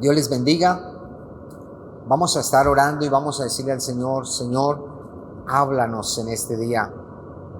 Dios les bendiga. Vamos a estar orando y vamos a decirle al Señor: Señor, háblanos en este día.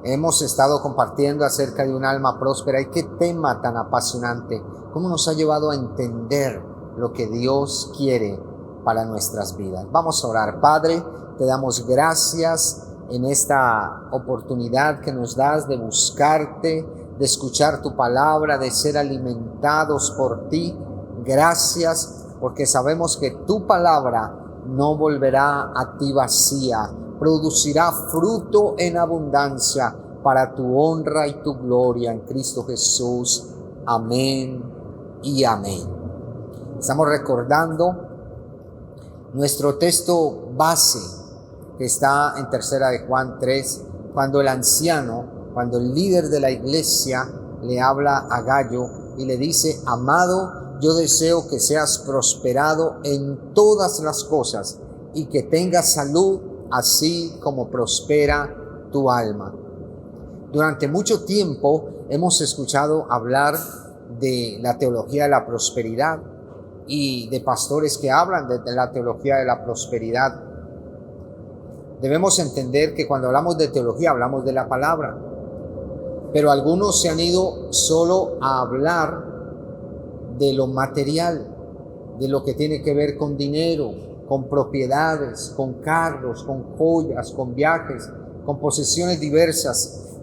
Hemos estado compartiendo acerca de un alma próspera, y qué tema tan apasionante, cómo nos ha llevado a entender lo que Dios quiere para nuestras vidas. Vamos a orar. Padre, te damos gracias en esta oportunidad que nos das de buscarte, de escuchar tu palabra, de ser alimentados por ti. Gracias, porque sabemos que tu palabra no volverá a ti vacía, producirá fruto en abundancia para tu honra y tu gloria en Cristo Jesús. Amén y amén. Estamos recordando nuestro texto base que está en 3 de Juan 3, cuando el líder de la iglesia le habla a Gallo y le dice: amado, yo deseo que seas prosperado en todas las cosas y que tengas salud, así como prospera tu alma. Durante mucho tiempo hemos escuchado hablar de la teología de la prosperidad y de pastores que hablan de la teología de la prosperidad. Debemos entender que cuando hablamos de teología hablamos de la palabra, pero algunos se han ido solo a hablar de lo material, de lo que tiene que ver con dinero, con propiedades, con carros, con joyas, con viajes, con posesiones diversas.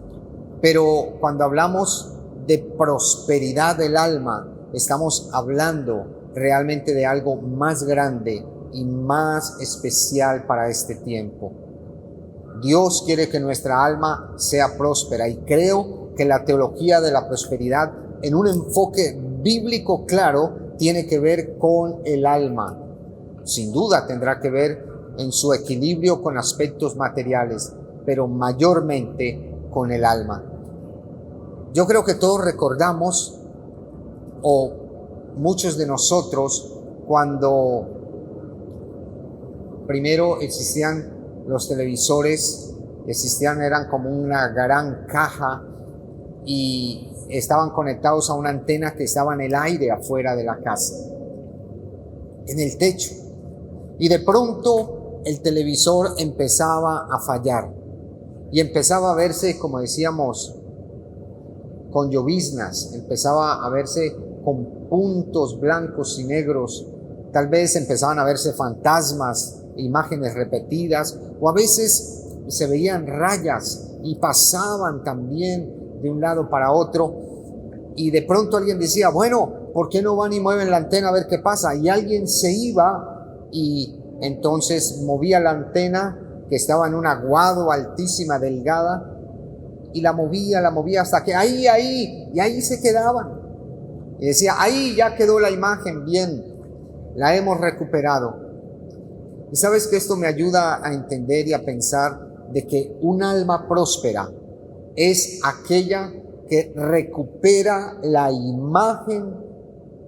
Pero cuando hablamos de prosperidad del alma, estamos hablando realmente de algo más grande y más especial para este tiempo. Dios quiere que nuestra alma sea próspera, y creo que la teología de la prosperidad, en un enfoque bíblico claro, tiene que ver con el alma. Sin duda tendrá que ver en su equilibrio con aspectos materiales, pero mayormente con el alma. Yo creo que todos recordamos, o muchos de nosotros, cuando primero existían los televisores, eran como una gran caja y estaban conectados a una antena que estaba en el aire afuera de la casa, en el techo. Y de pronto el televisor empezaba a fallar y empezaba a verse, como decíamos, con lloviznas, empezaba a verse con puntos blancos y negros. Tal vez empezaban a verse fantasmas, imágenes repetidas, o a veces se veían rayas y pasaban también de un lado para otro. Y de pronto alguien decía: bueno, ¿por qué no van y mueven la antena a ver qué pasa? Y alguien se iba y entonces movía la antena, que estaba en un aguado, altísima, delgada, y la movía hasta que ahí se quedaban. Y decía: ahí ya quedó la imagen, bien, la hemos recuperado. Y sabes que esto me ayuda a entender y a pensar de que un alma próspera es aquella que recupera la imagen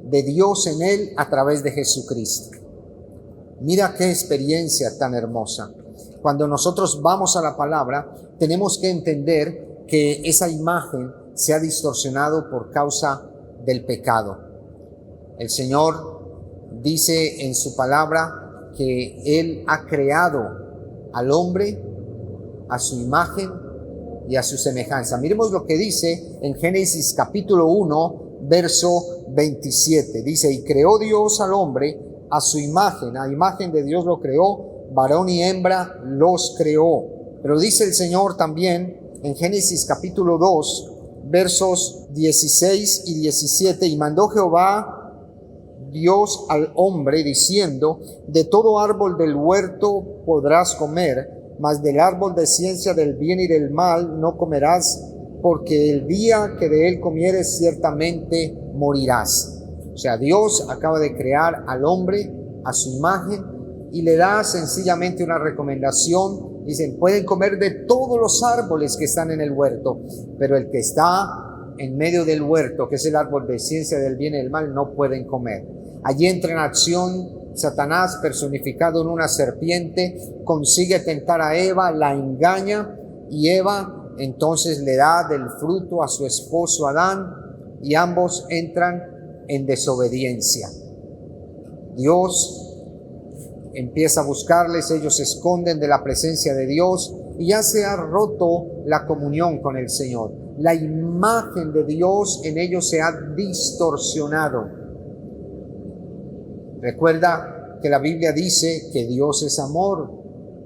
de Dios en él a través de Jesucristo. Mira qué experiencia tan hermosa. Cuando nosotros vamos a la palabra, tenemos que entender que esa imagen se ha distorsionado por causa del pecado. El Señor dice en su palabra que Él ha creado al hombre a su imagen y a su semejanza. Miremos lo que dice en Génesis capítulo 1, verso 27. Dice: y creó Dios al hombre a su imagen, a imagen de Dios lo creó, varón y hembra los creó. Pero dice el Señor también en Génesis capítulo 2, versos 16 y 17: y mandó Jehová Dios al hombre diciendo: de todo árbol del huerto podrás comer, mas del árbol de ciencia del bien y del mal no comerás, porque el día que de él comieres ciertamente morirás. O sea, Dios acaba de crear al hombre a su imagen y le da sencillamente una recomendación. Dicen: pueden comer de todos los árboles que están en el huerto, pero el que está en medio del huerto, que es el árbol de ciencia del bien y del mal, no pueden comer. Allí entra en acción Satanás, personificado en una serpiente, consigue tentar a Eva, la engaña, y Eva entonces le da del fruto a su esposo Adán, y ambos entran en desobediencia. Dios empieza a buscarles, ellos se esconden de la presencia de Dios y ya se ha roto la comunión con el Señor. La imagen de Dios en ellos se ha distorsionado. Recuerda que la Biblia dice que Dios es amor,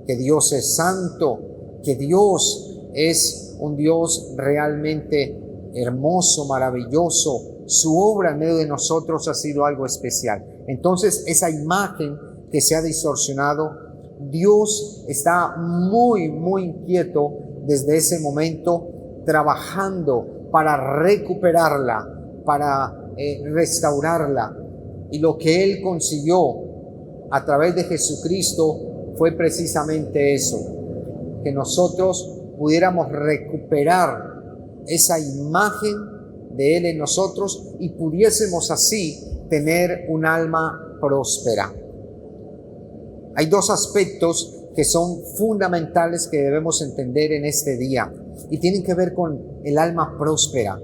que Dios es santo, que Dios es un Dios realmente hermoso, maravilloso. Su obra en medio de nosotros ha sido algo especial. Entonces, esa imagen que se ha distorsionado, Dios está muy inquieto desde ese momento, trabajando para recuperarla, para restaurarla. Y lo que Él consiguió a través de Jesucristo fue precisamente eso, que nosotros pudiéramos recuperar esa imagen de Él en nosotros y pudiésemos así tener un alma próspera. Hay dos aspectos que son fundamentales que debemos entender en este día y tienen que ver con el alma próspera.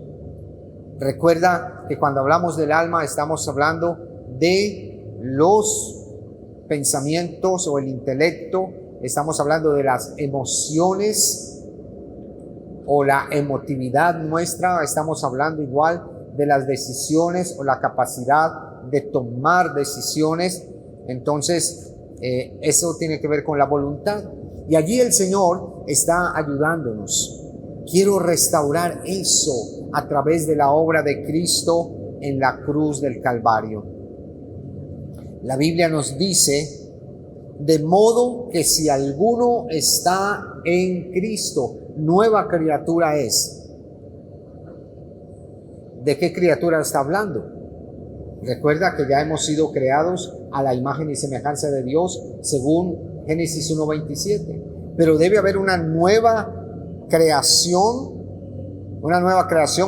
Recuerda que cuando hablamos del alma estamos hablando de los pensamientos o el intelecto, estamos hablando de las emociones o la emotividad nuestra, estamos hablando igual de las decisiones o la capacidad de tomar decisiones. Entonces, eso tiene que ver con la voluntad. Y allí el Señor está ayudándonos. Quiero restaurar eso a través de la obra de Cristo en la cruz del Calvario. La Biblia nos dice, de modo que si alguno está en Cristo, nueva criatura es. ¿De qué criatura está hablando? Recuerda que ya hemos sido creados a la imagen y semejanza de Dios según Génesis 1:27. Pero debe haber una nueva creación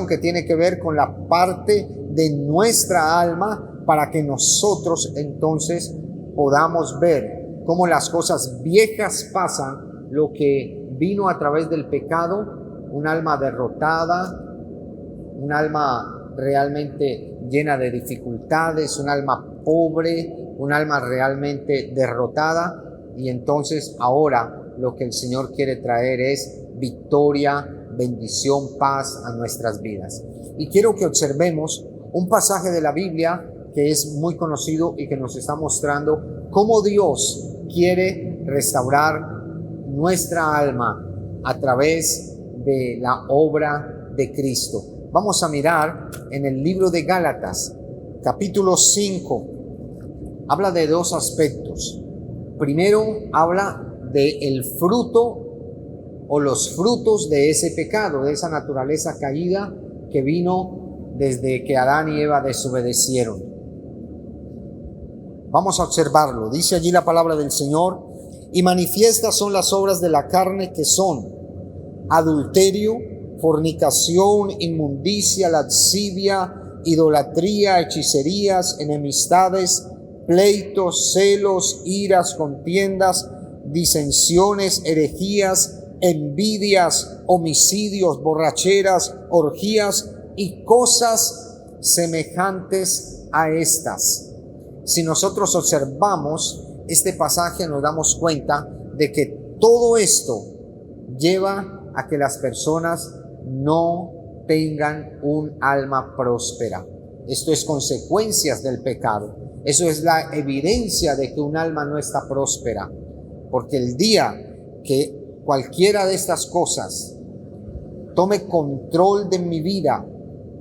que tiene que ver con la parte de nuestra alma para que nosotros entonces podamos ver cómo las cosas viejas pasan, lo que vino a través del pecado, un alma derrotada, un alma realmente llena de dificultades, un alma pobre, un alma realmente derrotada. Y entonces ahora lo que el Señor quiere traer es victoria, bendición, paz a nuestras vidas. Y quiero que observemos un pasaje de la Biblia que es muy conocido y que nos está mostrando cómo Dios quiere restaurar nuestra alma a través de la obra de Cristo. Vamos a mirar en el libro de Gálatas, capítulo 5. Habla de dos aspectos. Primero, habla del fruto o los frutos de ese pecado, de esa naturaleza caída que vino desde que Adán y Eva desobedecieron. Vamos a observarlo. Dice allí la palabra del Señor: y manifiestas son las obras de la carne, que son adulterio, fornicación, inmundicia, lascivia, idolatría, hechicerías, enemistades, pleitos, celos, iras, contiendas, disensiones, herejías, envidias, homicidios, borracheras, orgías y cosas semejantes a estas. Si nosotros observamos este pasaje, nos damos cuenta de que todo esto lleva a que las personas no tengan un alma próspera. Esto es consecuencias del pecado. Eso es la evidencia de que un alma no está próspera. Porque el día que cualquiera de estas cosas tome control de mi vida,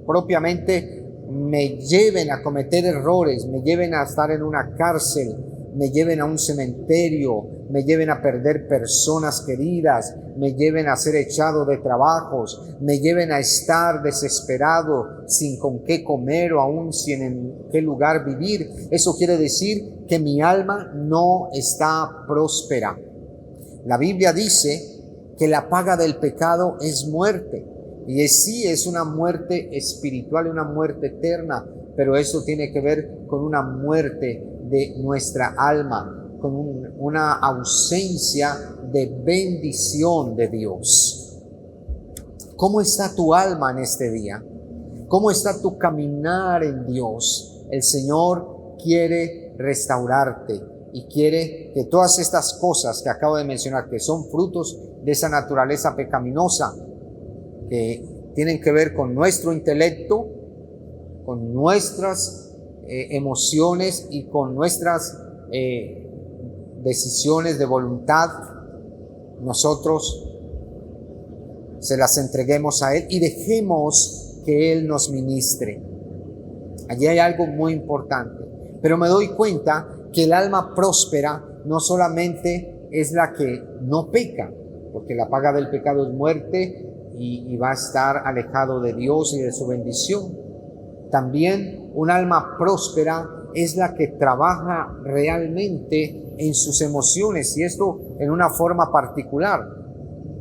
propiamente me lleven a cometer errores, me lleven a estar en una cárcel, me lleven a un cementerio, me lleven a perder personas queridas, me lleven a ser echado de trabajos, me lleven a estar desesperado, sin con qué comer o aún sin en qué lugar vivir. Eso quiere decir que mi alma no está próspera. La Biblia dice que la paga del pecado es muerte. Y sí, es una muerte espiritual y una muerte eterna, pero eso tiene que ver con una muerte de nuestra alma, con una ausencia de bendición de Dios. ¿Cómo está tu alma en este día? ¿Cómo está tu caminar en Dios? El Señor quiere restaurarte y quiere que todas estas cosas que acabo de mencionar, que son frutos de esa naturaleza pecaminosa, que tienen que ver con nuestro intelecto, con nuestras emociones y con nuestras decisiones de voluntad, nosotros se las entreguemos a Él y dejemos que Él nos ministre. Allí hay algo muy importante, pero me doy cuenta que el alma próspera no solamente es la que no peca, porque la paga del pecado es muerte y va a estar alejado de Dios y de su bendición. También un alma próspera es la que trabaja realmente en sus emociones, y esto en una forma particular.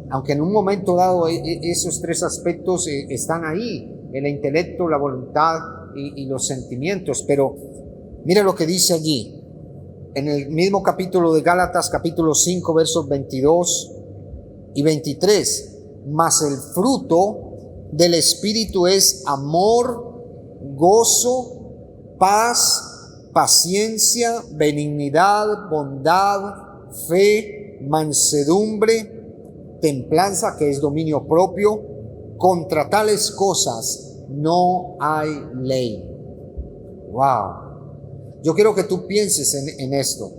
Aunque en un momento dado esos tres aspectos están ahí, el intelecto, la voluntad y los sentimientos. Pero mira lo que dice allí, en el mismo capítulo de Gálatas, capítulo 5, versos 22 y 23. Mas el fruto del Espíritu es amor, gozo, paz, paciencia, benignidad, bondad, fe, mansedumbre, templanza, que es dominio propio. Contra tales cosas no hay ley. Wow. Yo quiero que tú pienses en esto,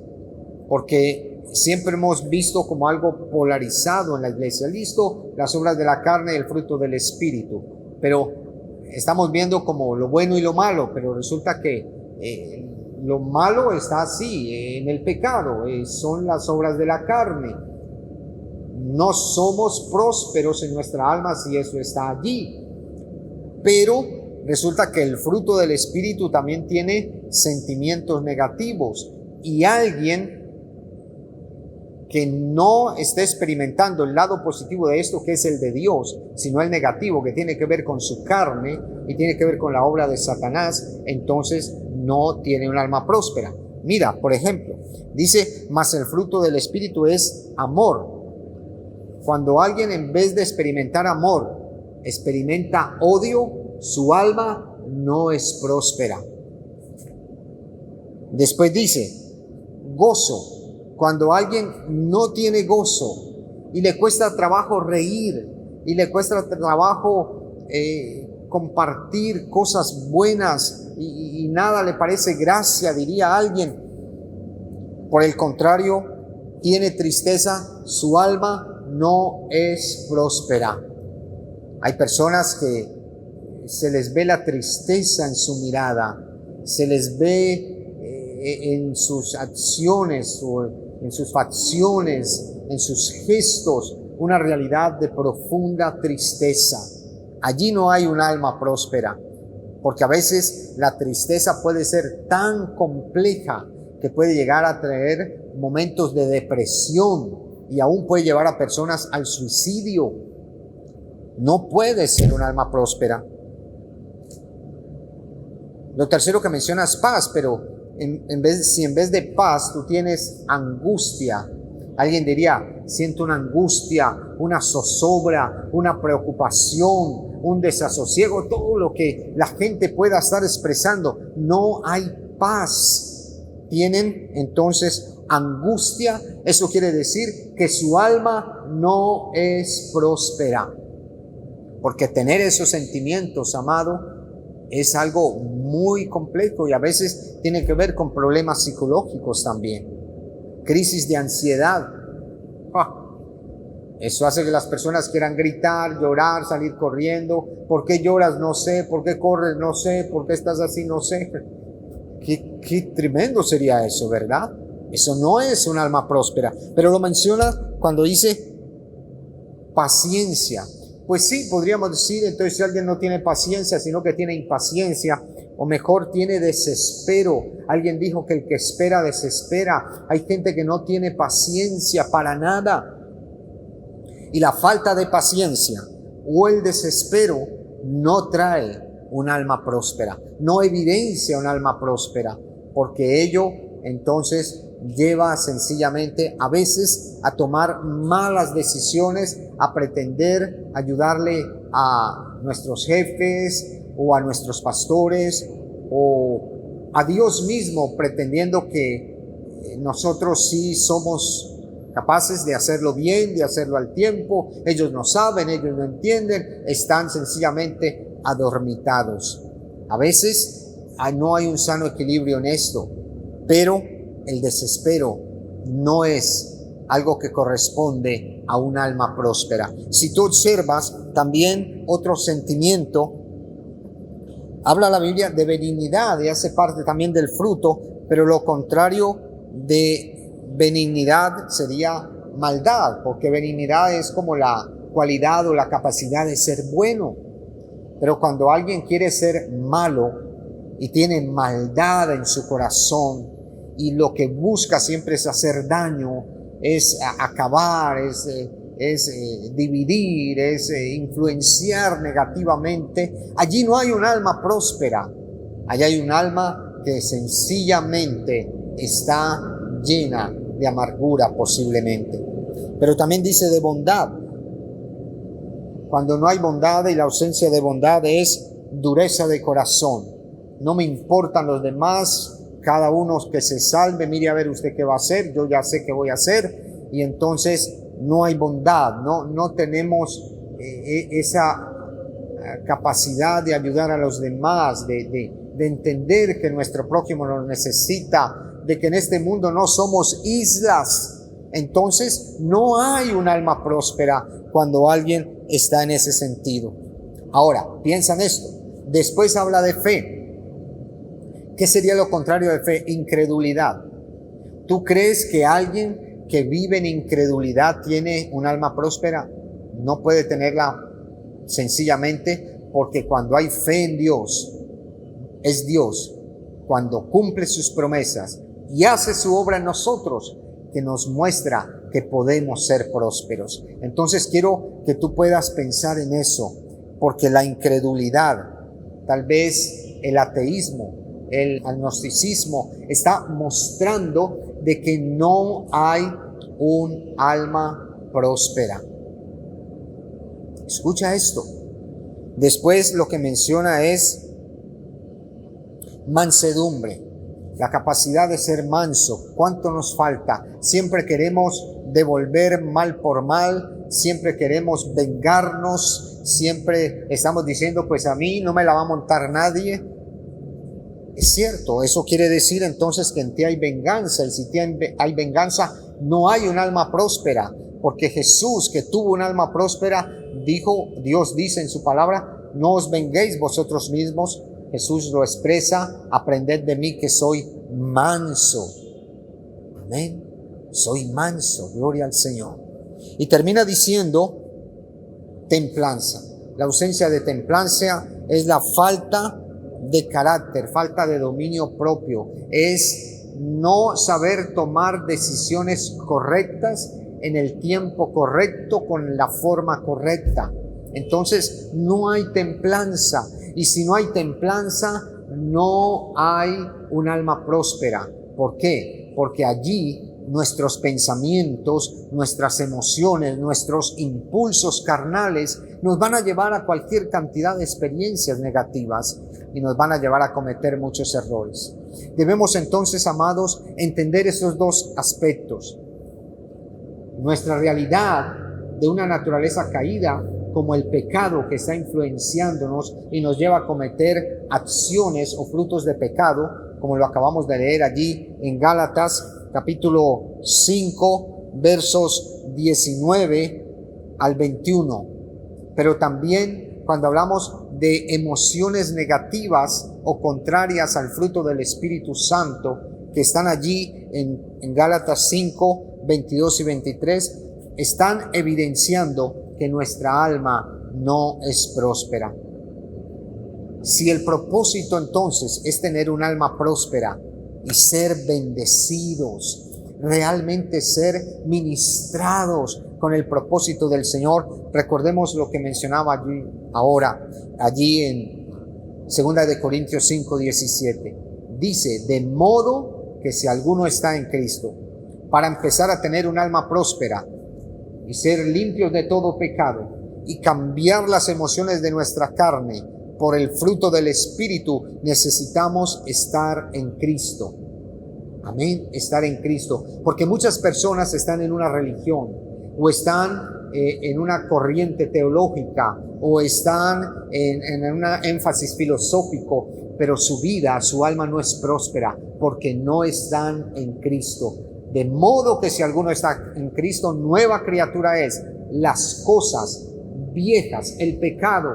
porque siempre hemos visto como algo polarizado en la iglesia. Listo, las obras de la carne y el fruto del Espíritu, pero estamos viendo como lo bueno y lo malo, pero resulta que lo malo está así, en el pecado, son las obras de la carne. No somos prósperos en nuestra alma si eso está allí, pero resulta que el fruto del Espíritu también tiene sentimientos negativos, y alguien que no esté experimentando el lado positivo de esto, que es el de Dios, sino el negativo, que tiene que ver con su carne y tiene que ver con la obra de Satanás, entonces no tiene un alma próspera. Mira, por ejemplo, dice, mas el fruto del Espíritu es amor. Cuando alguien, en vez de experimentar amor, experimenta odio, su alma no es próspera. Después dice, gozo. Cuando alguien no tiene gozo y le cuesta trabajo reír y le cuesta trabajo compartir cosas buenas y nada le parece gracia, diría alguien. Por el contrario, tiene tristeza, su alma no es próspera. Hay personas que se les ve la tristeza en su mirada, se les ve en sus acciones o en sus facciones, en sus gestos, una realidad de profunda tristeza. Allí no hay un alma próspera, porque a veces la tristeza puede ser tan compleja que puede llegar a traer momentos de depresión y aún puede llevar a personas al suicidio. No puede ser un alma próspera. Lo tercero que menciona es paz, pero si en vez de paz tú tienes angustia, alguien diría, siento una angustia, una zozobra, una preocupación, un desasosiego, todo lo que la gente pueda estar expresando, no hay paz. Tienen entonces angustia. Eso quiere decir que su alma no es próspera, porque tener esos sentimientos, amado, es algo muy complejo y a veces tiene que ver con problemas psicológicos también. Crisis de ansiedad. Eso hace que las personas quieran gritar, llorar, salir corriendo. ¿Por qué lloras? No sé. ¿Por qué corres? No sé. ¿Por qué estás así? No sé. Qué tremendo sería eso, ¿verdad? Eso no es un alma próspera. Pero lo menciona cuando dice paciencia. Pues sí, podríamos decir, entonces si alguien no tiene paciencia, sino que tiene impaciencia, o mejor tiene desespero. Alguien dijo que el que espera desespera. Hay gente que no tiene paciencia para nada. Y la falta de paciencia o el desespero no trae un alma próspera, no evidencia un alma próspera, porque ello entonces lleva sencillamente a veces a tomar malas decisiones, a pretender ayudarle a nuestros jefes o a nuestros pastores o a Dios mismo, pretendiendo que nosotros sí somos capaces de hacerlo bien, de hacerlo al tiempo. Ellos no saben, ellos no entienden, están sencillamente adormitados. A veces no hay un sano equilibrio en esto, pero el desespero no es algo que corresponde a un alma próspera. Si tú observas también otro sentimiento, habla la Biblia de benignidad y hace parte también del fruto, pero lo contrario de benignidad sería maldad, porque benignidad es como la cualidad o la capacidad de ser bueno. Pero cuando alguien quiere ser malo y tiene maldad en su corazón y lo que busca siempre es hacer daño, es acabar, es dividir, es influenciar negativamente, allí no hay un alma próspera. Allí hay un alma que sencillamente está llena de amargura posiblemente. Pero también dice de bondad. Cuando no hay bondad, y la ausencia de bondad es dureza de corazón. No me importan los demás, cada uno que se salve, mire a ver usted qué va a hacer, yo ya sé qué voy a hacer. Y entonces no hay bondad, no tenemos esa capacidad de ayudar a los demás, de entender que nuestro prójimo nos necesita, de que en este mundo no somos islas. Entonces no hay un alma próspera cuando alguien está en ese sentido. Ahora, piensa en esto. Después habla de fe. ¿Qué sería lo contrario de fe? Incredulidad. ¿Tú crees que alguien que vive en incredulidad tiene un alma próspera? No puede tenerla sencillamente porque cuando hay fe en Dios, es Dios cuando cumple sus promesas y hace su obra en nosotros, que nos muestra que podemos ser prósperos. Entonces quiero que tú puedas pensar en eso, porque la incredulidad, tal vez el ateísmo, el agnosticismo, está mostrando de que no hay un alma próspera. Escucha esto. Después lo que menciona es mansedumbre. La capacidad de ser manso. ¿Cuánto nos falta? Siempre queremos devolver mal por mal, siempre queremos vengarnos, siempre estamos diciendo, pues a mí no me la va a montar nadie. Es cierto, eso quiere decir entonces que en ti hay venganza, y si hay venganza, no hay un alma próspera, porque Jesús, que tuvo un alma próspera, dijo, Dios dice en su palabra, no os venguéis vosotros mismos. Jesús lo expresa, aprended de mí que soy manso. Amén. Soy manso, gloria al Señor. Y termina diciendo templanza. La ausencia de templanza es la falta de carácter, falta de dominio propio. Es no saber tomar decisiones correctas en el tiempo correcto, con la forma correcta. Entonces no hay templanza. Y si no hay templanza, no hay un alma próspera. ¿Por qué? Porque allí nuestros pensamientos, nuestras emociones, nuestros impulsos carnales nos van a llevar a cualquier cantidad de experiencias negativas y nos van a llevar a cometer muchos errores. Debemos entonces, amados, entender esos dos aspectos. Nuestra realidad de una naturaleza caída, como el pecado que está influenciándonos y nos lleva a cometer acciones o frutos de pecado, como lo acabamos de leer allí en Gálatas capítulo 5, versos 19 al 21. Pero también cuando hablamos de emociones negativas o contrarias al fruto del Espíritu Santo, que están allí en Gálatas 5, 22 y 23, están evidenciando que nuestra alma no es próspera. Si el propósito entonces es tener un alma próspera y ser bendecidos, realmente ser ministrados con el propósito del Señor, recordemos lo que mencionaba allí en 2 de Corintios 5, 17. Dice, de modo que si alguno está en Cristo, para empezar a tener un alma próspera y ser limpios de todo pecado y cambiar las emociones de nuestra carne por el fruto del Espíritu, necesitamos estar en Cristo. Amén, estar en Cristo. Porque muchas personas están en una religión o están en una corriente teológica o están en un énfasis filosófico, pero su vida, su alma no es próspera porque no están en Cristo. De modo que si alguno está en Cristo, nueva criatura es. Las cosas viejas, el pecado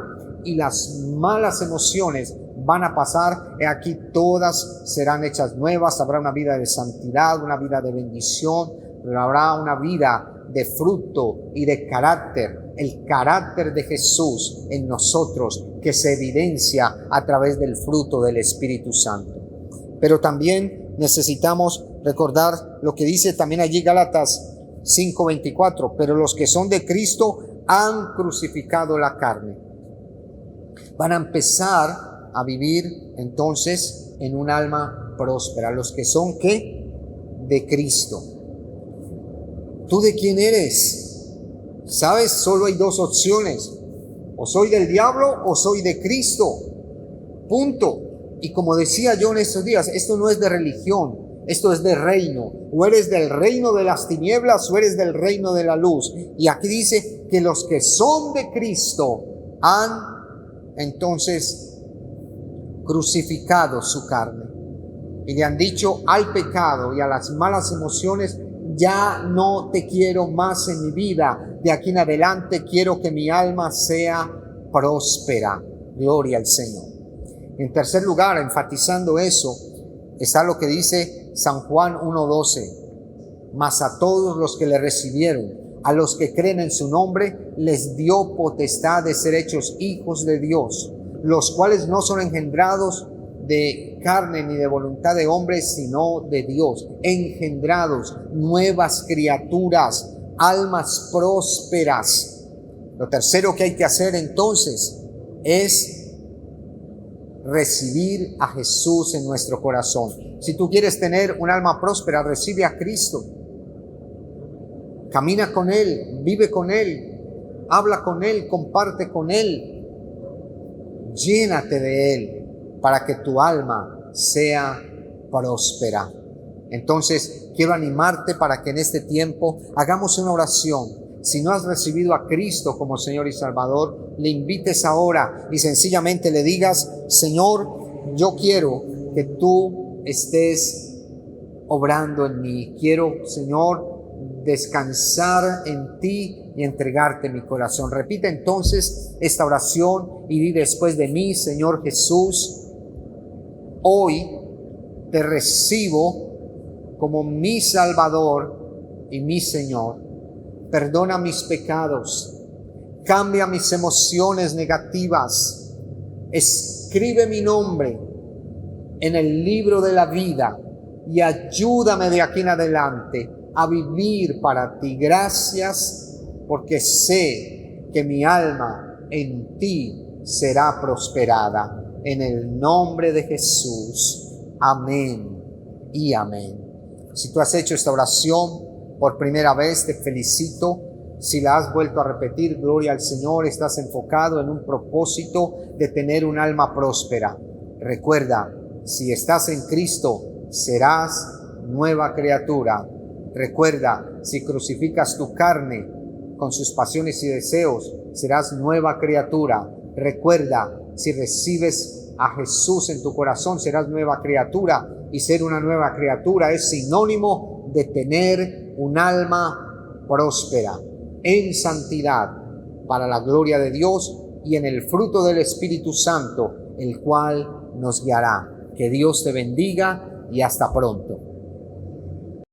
y las malas emociones van a pasar. He aquí todas serán hechas nuevas. Habrá una vida de santidad, una vida de bendición, pero habrá una vida de fruto y de carácter, el carácter de Jesús en nosotros, que se evidencia a través del fruto del Espíritu Santo. Pero también necesitamos recordar lo que dice también allí Gálatas 5:24, pero los que son de Cristo han crucificado la carne. Van a empezar a vivir entonces en un alma próspera. Los que son, ¿qué? De Cristo. ¿Tú de quién eres? ¿Sabes? Solo hay dos opciones. O soy del diablo o soy de Cristo. Punto. Y como decía yo en estos días, esto no es de religión, esto es de reino. O eres del reino de las tinieblas o eres del reino de la luz. Y aquí dice que los que son de Cristo han entonces crucificado su carne. Y le han dicho al pecado y a las malas emociones: ya no te quiero más en mi vida. De aquí en adelante quiero que mi alma sea próspera. Gloria al Señor. En tercer lugar, enfatizando eso, está lo que dice San Juan 1:12. Mas a todos los que le recibieron, a los que creen en su nombre, les dio potestad de ser hechos hijos de Dios, los cuales no son engendrados de carne ni de voluntad de hombres, sino de Dios. Engendrados, nuevas criaturas, almas prósperas. Lo tercero que hay que hacer entonces es recibir a Jesús en nuestro corazón. Si tú quieres tener un alma próspera, recibe a Cristo. Camina con Él, vive con Él, habla con Él, comparte con Él. Llénate de Él para que tu alma sea próspera. Entonces, quiero animarte para que en este tiempo hagamos una oración. Si no has recibido a Cristo como Señor y Salvador, le invites ahora y sencillamente le digas: Señor, yo quiero que tú estés obrando en mí. Quiero, Señor, descansar en ti y entregarte mi corazón. Repite entonces esta oración y di después de mí: Señor Jesús, hoy te recibo como mi Salvador y mi Señor. Perdona mis pecados, cambia mis emociones negativas, escribe mi nombre en el libro de la vida y ayúdame de aquí en adelante a vivir para ti. Gracias, porque sé que mi alma en ti será prosperada. En el nombre de Jesús. Amén y amén. Si tú has hecho esta oración por primera vez, te felicito. Si la has vuelto a repetir, gloria al Señor, estás enfocado en un propósito de tener un alma próspera. Recuerda, si estás en Cristo, serás nueva criatura. Recuerda, si crucificas tu carne con sus pasiones y deseos, serás nueva criatura. Recuerda, si recibes a Jesús en tu corazón, serás nueva criatura. Y ser una nueva criatura es sinónimo de tener un alma próspera, en santidad, para la gloria de Dios y en el fruto del Espíritu Santo, el cual nos guiará. Que Dios te bendiga y hasta pronto.